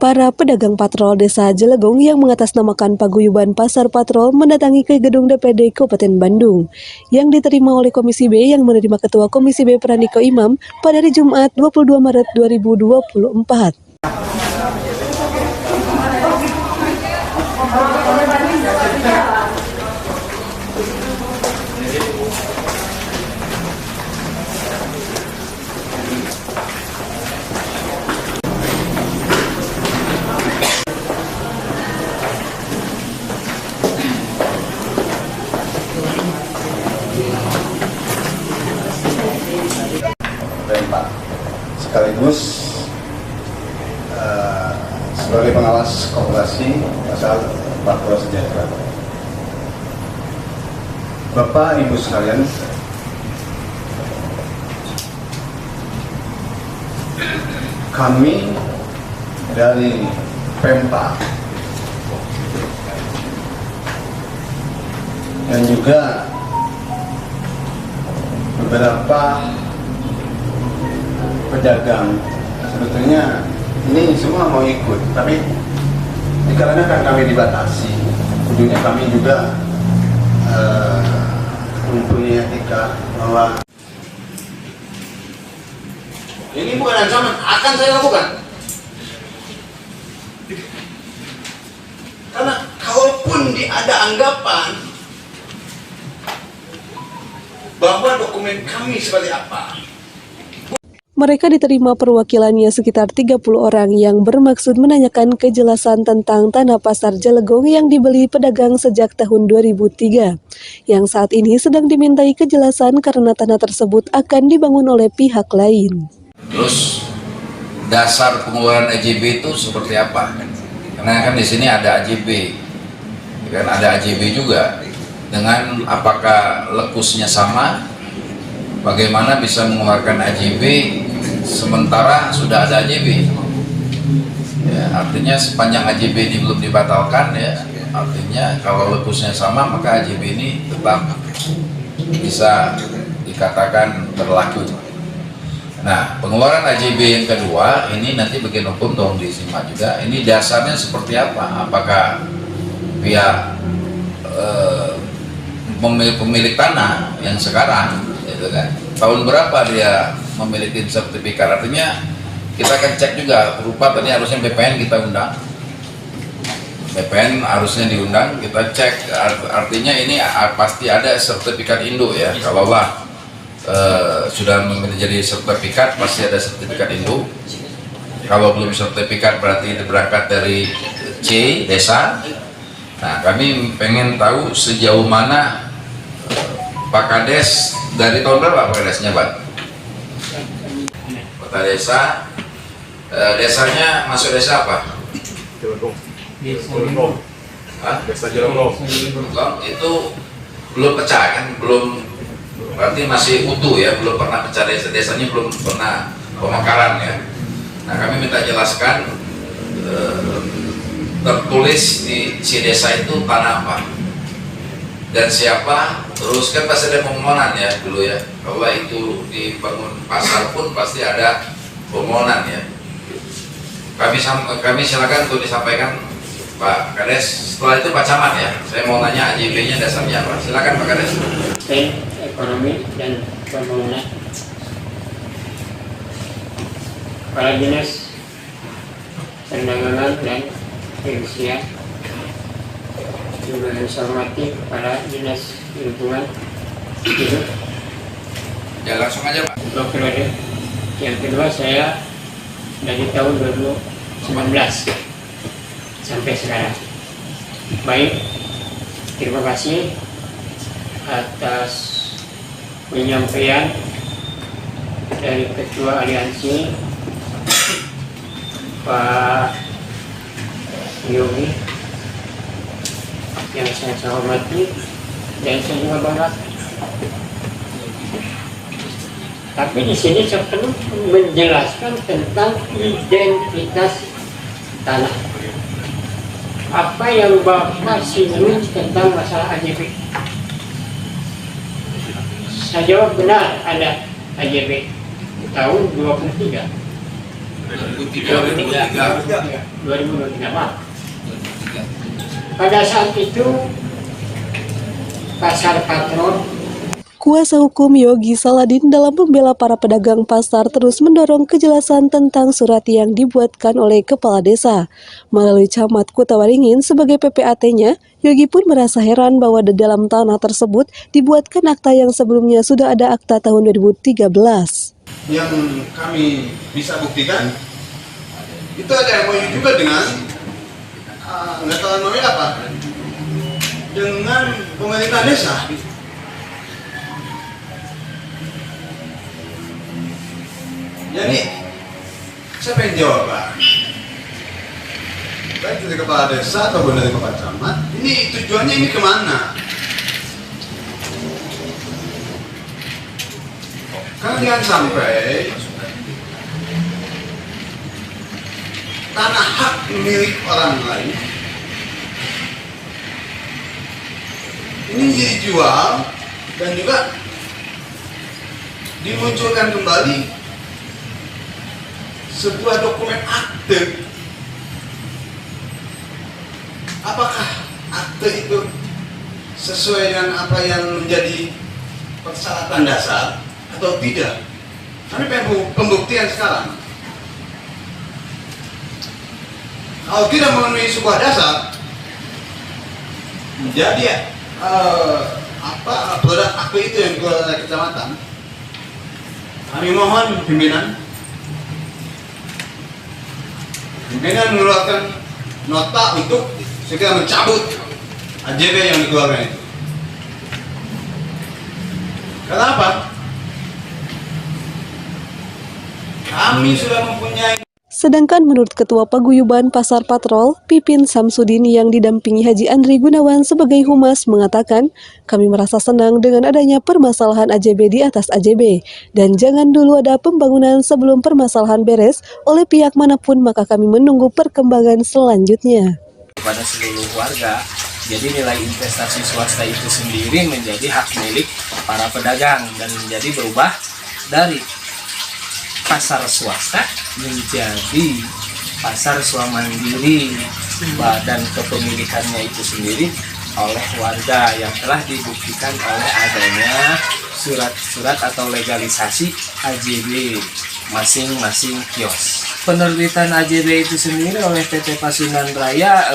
Para pedagang patrol Desa Jelegong yang mengatasnamakan paguyuban Pasar Patrol mendatangi ke gedung DPD Kabupaten Bandung yang diterima oleh Komisi B yang menerima Ketua Komisi B Praniko Imam pada hari Jumat 22 Maret 2024. Pak, sekaligus sebagai pengawas koperasi pasar Patrol Sejahtera. Bapak Ibu sekalian, kami dari Pempa dan juga beberapa pedagang sebetulnya ini semua mau ikut, tapi dikarenakan kami dibatasi, ujungnya kami juga mempunyai etika bahwa ini bukan ancaman, akan saya lakukan. Karena kalaupun ada anggapan bahwa dokumen kami seperti apa, Mereka diterima perwakilannya sekitar 30 orang yang bermaksud menanyakan kejelasan tentang tanah pasar Jelegong yang dibeli pedagang sejak tahun 2003, yang saat ini sedang dimintai kejelasan karena tanah tersebut akan dibangun oleh pihak lain. Terus dasar pengeluaran AJB itu seperti apa? Karena kan di sini ada AJB, kan ada AJB juga. Dengan apakah lekusnya sama? Bagaimana bisa mengeluarkan AJB sementara sudah ada AJB? Ya, artinya sepanjang AJB ini belum dibatalkan, ya, artinya kalau lekusnya sama maka AJB ini tetap bisa dikatakan berlaku. Nah, pengeluaran AJB yang kedua ini nanti bagian hukum tolong disimak juga. Ini dasarnya seperti apa? Apakah pihak pemilik tanah yang sekarang itu kan tahun berapa dia memiliki sertifikat? Artinya kita akan cek juga berupa tadi harusnya BPN kita undang, BPN harusnya diundang, kita cek artinya ini pasti ada sertifikat induk ya. Kalaulah sudah menjadi sertifikat pasti ada sertifikat induk. Kalau belum sertifikat berarti berangkat dari C desa. Nah, kami pengen tahu sejauh mana Pak Kades dari tahun berapa Pak Kadesnya, Pak? Kota desa, desanya masuk desa apa? Jelegong. Desa Jelegong. Itu belum pecah kan? Belum, berarti masih utuh ya, belum pernah pecah desanya belum pernah pemekaran ya. Nah, kami minta jelaskan tertulis di si desa itu tanah apa dan siapa, terus kan pasti ada permohonan ya dulu ya, kalau itu dibangun pasar pun pasti ada permohonan ya. Kami silakan untuk disampaikan Pak Kades. Setelah itu Pak Camat ya, saya mau nanya AJB-nya dasarnya apa, silakan Pak Kades. Ekonomi dan Pembangunan, Kepala Dinas Perdagangan dan Perindustrian, juga yang saya hormati Kepala Dinas Lingkungan Hidup. Ya langsung aja Pak. Untuk periode yang kedua saya dari tahun 2019 sampai sekarang. Baik, terima kasih atas penyampaian dari Ketua Aliansi Pak Yogi yang saya hormati dan saya juga bangga. Tapi di sini saya perlu menjelaskan tentang identitas tanah. Apa yang Bapak singgung tentang masalah AJB? Saya jawab benar ada AJB tahun 23. 2023 Pak. Pada saat itu pasar Patron. Kuasa hukum Yogi Saladin dalam membela para pedagang pasar terus mendorong kejelasan tentang surat yang dibuatkan oleh Kepala Desa. Melalui Camat Kutawaringin sebagai PPAT-nya, Yogi pun merasa heran bahwa di dalam tanah tersebut dibuatkan akta yang sebelumnya sudah ada akta tahun 2013. Yang kami bisa buktikan, itu ada MOU juga dengan, nggak tahu MOU apa, dengan pemerintah desa. Jadi, saya pengen jawab Pak, baik dari Kepala Desa ataupun dari Bapak Camat, ini tujuannya ini kemana? Karena jangan sampai tanah hak milik orang lain ini dijual dan juga dimunculkan kembali sebuah dokumen akte. Apakah akte itu sesuai dengan apa yang menjadi persyaratan dasar atau tidak? Kami pengen pembuktian sekarang. Kalau tidak memenuhi sebuah dasar, menjadi produk akte itu yang keluar dari kecamatan, kami mohon pimpinan mengeluarkan nota untuk segera mencabut AJB yang dikeluarkan itu. Kenapa? Kami sudah mempunyai. Sedangkan menurut Ketua Paguyuban Pasar Patrol, Pipin Samsudin yang didampingi Haji Andri Gunawan sebagai humas mengatakan, kami merasa senang dengan adanya permasalahan AJB di atas AJB, dan jangan dulu ada pembangunan sebelum permasalahan beres oleh pihak manapun, maka kami menunggu perkembangan selanjutnya. Kepada seluruh warga, jadi nilai investasi swasta itu sendiri menjadi hak milik para pedagang dan menjadi berubah dari pasar swasta menjadi pasar swamandiri, dan kepemilikannya itu sendiri oleh warga yang telah dibuktikan oleh adanya surat-surat atau legalisasi AJB masing-masing kios. Penerbitan AJB itu sendiri oleh PT Pasundan Raya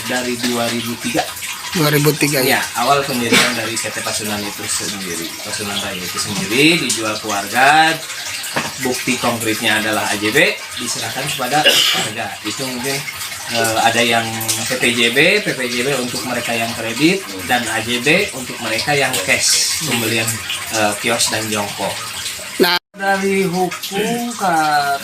dari 2003 ya, awal pendirian dari PT Pasundan itu sendiri, Pasundan Raya itu sendiri dijual ke warga. Bukti konkretnya adalah AJB diserahkan kepada warga. Itu mungkin ada yang PPJB untuk mereka yang kredit, dan AJB untuk mereka yang cash, pembelian kios dan jongkok. Nah, dari hukum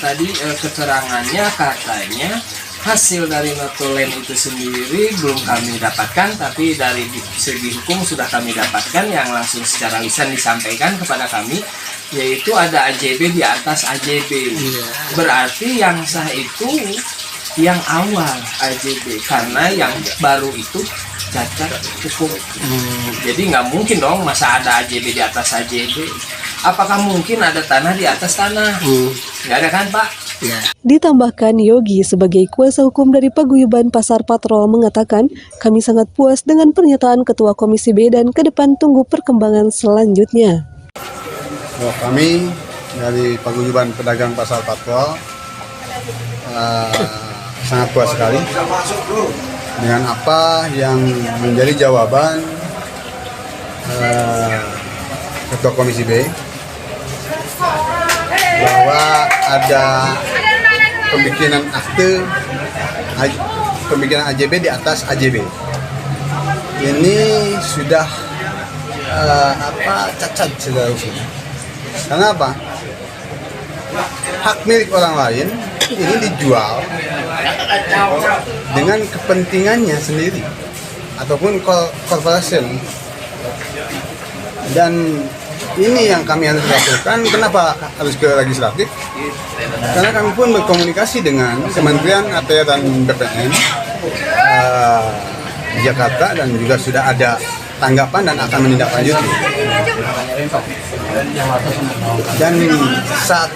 tadi keterangannya katanya hasil dari notulen itu sendiri belum kami dapatkan, tapi dari segi hukum sudah kami dapatkan yang langsung secara lisan disampaikan kepada kami, yaitu ada AJB di atas AJB. Berarti yang sah itu yang awal AJB, karena yang baru itu cacat hukum. Jadi nggak mungkin dong masa ada AJB di atas AJB. Apakah mungkin ada tanah di atas tanah? Nggak ada kan Pak? Ya. Ditambahkan Yogi sebagai kuasa hukum dari Paguyuban Pasar Patrol mengatakan, kami sangat puas dengan pernyataan Ketua Komisi B dan ke depan tunggu perkembangan selanjutnya. Kami dari Paguyuban Pedagang Pasar Patrol sangat puas sekali dengan apa yang menjadi jawaban Ketua Komisi B, bahwa ada pembikinan akte, pembikinan AJB di atas AJB. Ini sudah cacat segala usul. Karena apa? Hak milik orang lain ini dijual dengan kepentingannya sendiri ataupun korporasi. Dan ini yang kami harus lakukan. Kenapa harus ke legislatif? Karena kami pun berkomunikasi dengan Kementerian ATR dan BPN Jakarta, dan juga sudah ada tanggapan dan akan menindaklanjuti. Dan saat